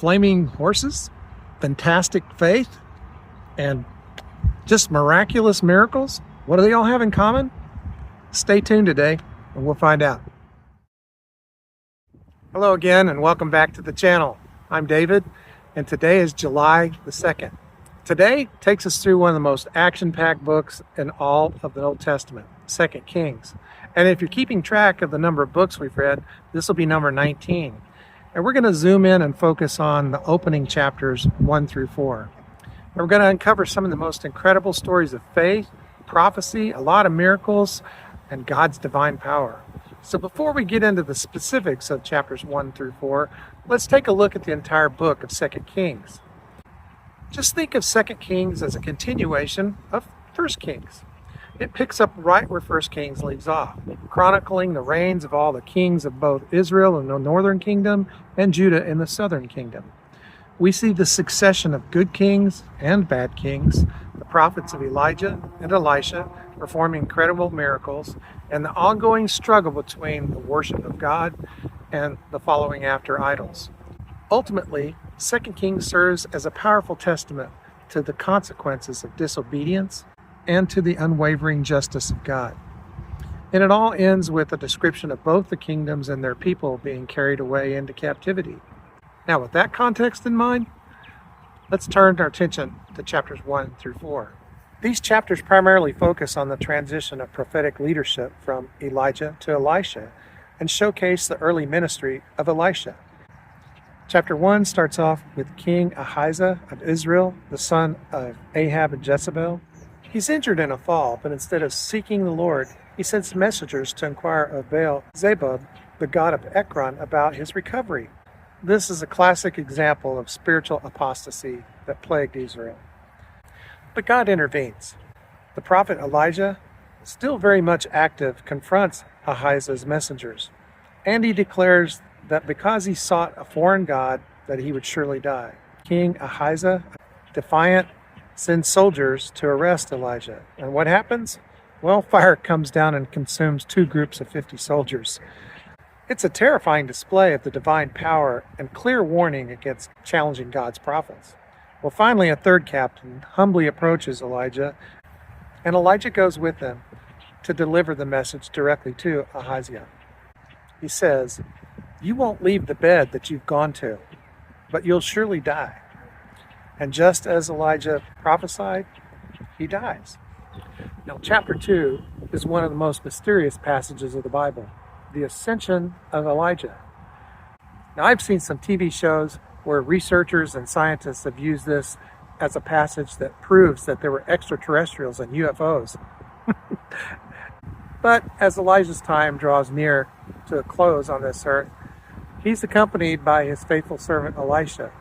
flaming horses, fantastic faith, and just miraculous miracles? What do they all have in common? Stay tuned today and we'll find out. Hello again and welcome back to the channel. I'm David and today is July the 2nd. Today takes us through one of the most action-packed books in all of the Old Testament, 2 Kings. And if you're keeping track of the number of books we've read, this will be number 19. And we're going to zoom in and focus on the opening chapters 1 through 4. And we're going to uncover some of the most incredible stories of faith, prophecy, a lot of miracles, and God's divine power. So before we get into the specifics of chapters 1 through 4, let's take a look at the entire book of 2 Kings. Just think of 2 Kings as a continuation of 1 Kings. It picks up right where 1 Kings leaves off, chronicling the reigns of all the kings of both Israel in the northern kingdom and Judah in the southern kingdom. We see the succession of good kings and bad kings, the prophets of Elijah and Elisha performing incredible miracles, and the ongoing struggle between the worship of God and the following after idols. Ultimately, 2 Kings serves as a powerful testament to the consequences of disobedience and to the unwavering justice of God. And it all ends with a description of both the kingdoms and their people being carried away into captivity. Now, with that context in mind, let's turn our attention to chapters 1 through 4. These chapters primarily focus on the transition of prophetic leadership from Elijah to Elisha and showcase the early ministry of Elisha. Chapter 1 starts off with King Ahijah of Israel, the son of Ahab and Jezebel. He's injured in a fall, but instead of seeking the Lord, he sends messengers to inquire of Baal-zebub, the god of Ekron, about his recovery. This is a classic example of spiritual apostasy that plagued Israel. But God intervenes. The prophet Elijah, still very much active, confronts Ahijah's messengers, and he declares that because he sought a foreign god, that he would surely die. King Ahijah, defiant, sends soldiers to arrest Elijah. And what happens? Well, fire comes down and consumes 2 groups of 50 soldiers. It's a terrifying display of the divine power and clear warning against challenging God's prophets. Well, finally, a third captain humbly approaches Elijah, and Elijah goes with him to deliver the message directly to Ahijah. He says, "You won't leave the bed that you've gone to, but you'll surely die." And just as Elijah prophesied, he dies. Now, chapter 2 is one of the most mysterious passages of the Bible, the ascension of Elijah. Now, I've seen some TV shows where researchers and scientists have used this as a passage that proves that there were extraterrestrials and UFOs. But as Elijah's time draws near to a close on this earth, he's accompanied by his faithful servant Elisha.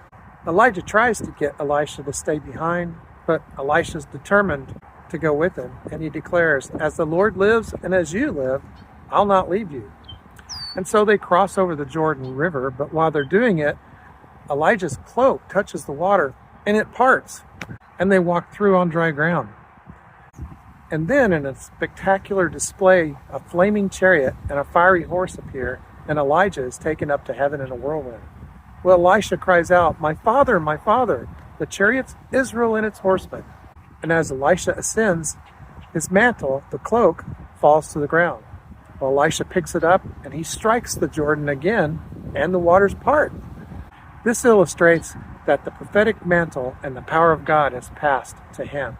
Elijah tries to get Elisha to stay behind, but Elisha's determined to go with him, and he declares, "As the Lord lives and as you live, I'll not leave you." And so they cross over the Jordan River, but while they're doing it, Elijah's cloak touches the water and it parts, and they walk through on dry ground. And then in a spectacular display, a flaming chariot and a fiery horse appear, and Elijah is taken up to heaven in a whirlwind. Well, Elisha cries out, my father, the chariot's Israel and its horsemen." And as Elisha ascends, his mantle, the cloak, falls to the ground. Well, Elisha picks it up and he strikes the Jordan again, and the waters part. This illustrates that the prophetic mantle and the power of God has passed to him.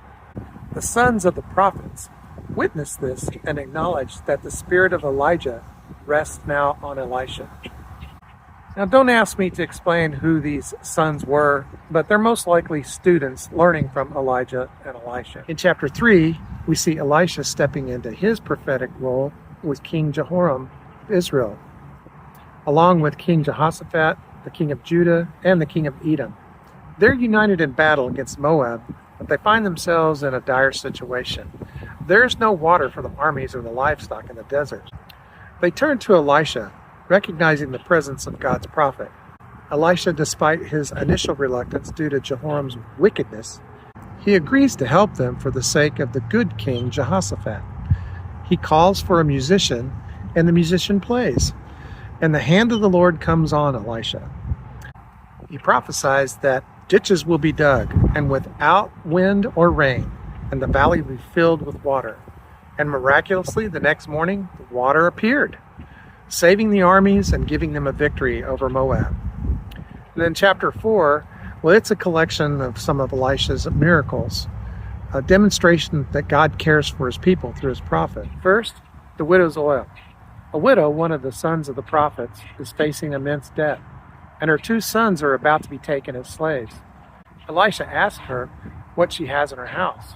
The sons of the prophets witness this and acknowledge that the spirit of Elijah rests now on Elisha. Now, don't ask me to explain who these sons were, but they're most likely students learning from Elijah and Elisha. In chapter 3, we see Elisha stepping into his prophetic role with King Jehoram of Israel, along with King Jehoshaphat, the king of Judah, and the king of Edom. They're united in battle against Moab, but they find themselves in a dire situation. There's no water for the armies or the livestock in the desert. They turn to Elisha, recognizing the presence of God's prophet. Elisha, despite his initial reluctance due to Jehoram's wickedness, he agrees to help them for the sake of the good king Jehoshaphat. He calls for a musician, and the musician plays, and the hand of the Lord comes on Elisha. He prophesies that ditches will be dug, and without wind or rain, and the valley will be filled with water. And miraculously, the next morning, the water appeared, saving the armies and giving them a victory over Moab. And then chapter 4, well, it's a collection of some of Elisha's miracles, a demonstration that God cares for his people through his prophet. First, the widow's oil. A widow, one of the sons of the prophets, is facing immense debt, and her 2 sons are about to be taken as slaves. Elisha asks her what she has in her house.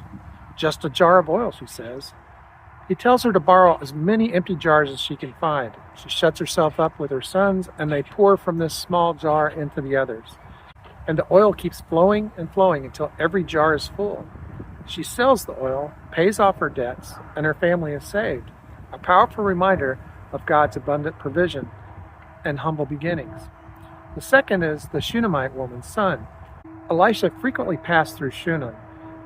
Just a jar of oil, she says. He tells her to borrow as many empty jars as she can find. She shuts herself up with her sons, and they pour from this small jar into the others. And the oil keeps flowing and flowing until every jar is full. She sells the oil, pays off her debts, and her family is saved. A powerful reminder of God's abundant provision and humble beginnings. The second is the Shunammite woman's son. Elisha frequently passed through Shunem,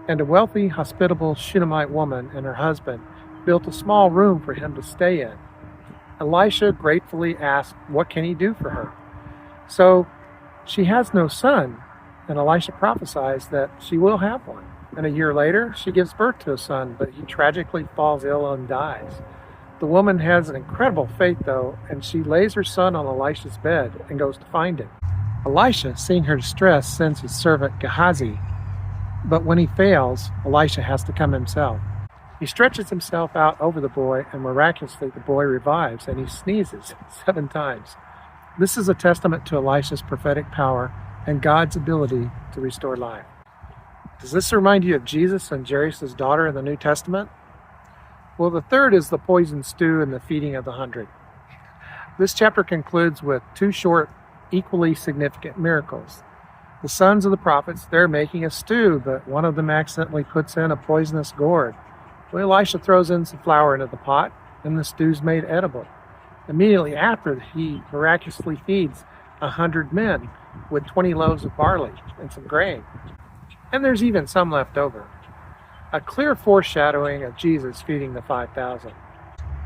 and a wealthy, hospitable Shunammite woman and her husband built a small room for him to stay in. Elisha gratefully asked, what can he do for her? So she has no son, and Elisha prophesies that she will have one. And a year later, she gives birth to a son, but he tragically falls ill and dies. The woman has an incredible faith, though, and she lays her son on Elisha's bed and goes to find him. Elisha, seeing her distress, sends his servant Gehazi, but when he fails, Elisha has to come himself. He stretches himself out over the boy, and miraculously the boy revives, and he sneezes 7 times. This is a testament to Elisha's prophetic power and God's ability to restore life. Does this remind you of Jesus and Jairus' daughter in the New Testament? Well, the third is the poisoned stew and the feeding of the 100. This chapter concludes with 2 short, equally significant miracles. The sons of the prophets, they're making a stew, but one of them accidentally puts in a poisonous gourd. Well, Elisha throws in some flour into the pot, and the stew's made edible. Immediately after, he miraculously feeds 100 men with 20 loaves of barley and some grain. And there's even some left over. A clear foreshadowing of Jesus feeding the 5,000.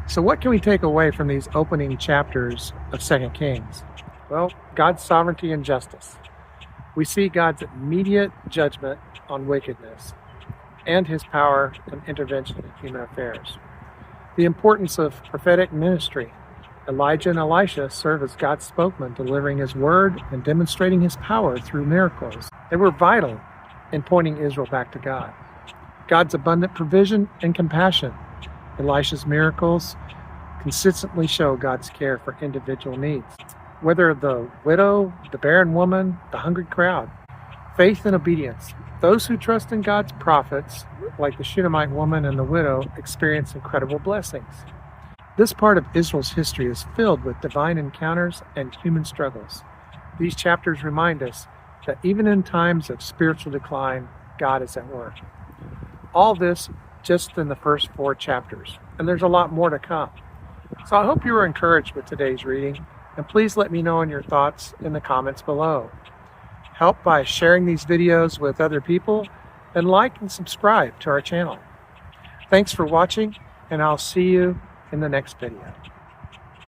So what can we take away from these opening chapters of 2 Kings? Well, God's sovereignty and justice. We see God's immediate judgment on wickedness and his power and intervention in human affairs. The importance of prophetic ministry. Elijah and Elisha serve as God's spokesman, delivering his word and demonstrating his power through miracles. They were vital in pointing Israel back to God. God's abundant provision and compassion. Elisha's miracles consistently show God's care for individual needs. Whether the widow, the barren woman, the hungry crowd. Faith and obedience. Those who trust in God's prophets, like the Shunammite woman and the widow, experience incredible blessings. This part of Israel's history is filled with divine encounters and human struggles. These chapters remind us that even in times of spiritual decline, God is at work. All this just in the first 4 chapters, and there's a lot more to come. So I hope you were encouraged with today's reading, and please let me know your thoughts in the comments below. Help by sharing these videos with other people, and like and subscribe to our channel. Thanks for watching, and I'll see you in the next video.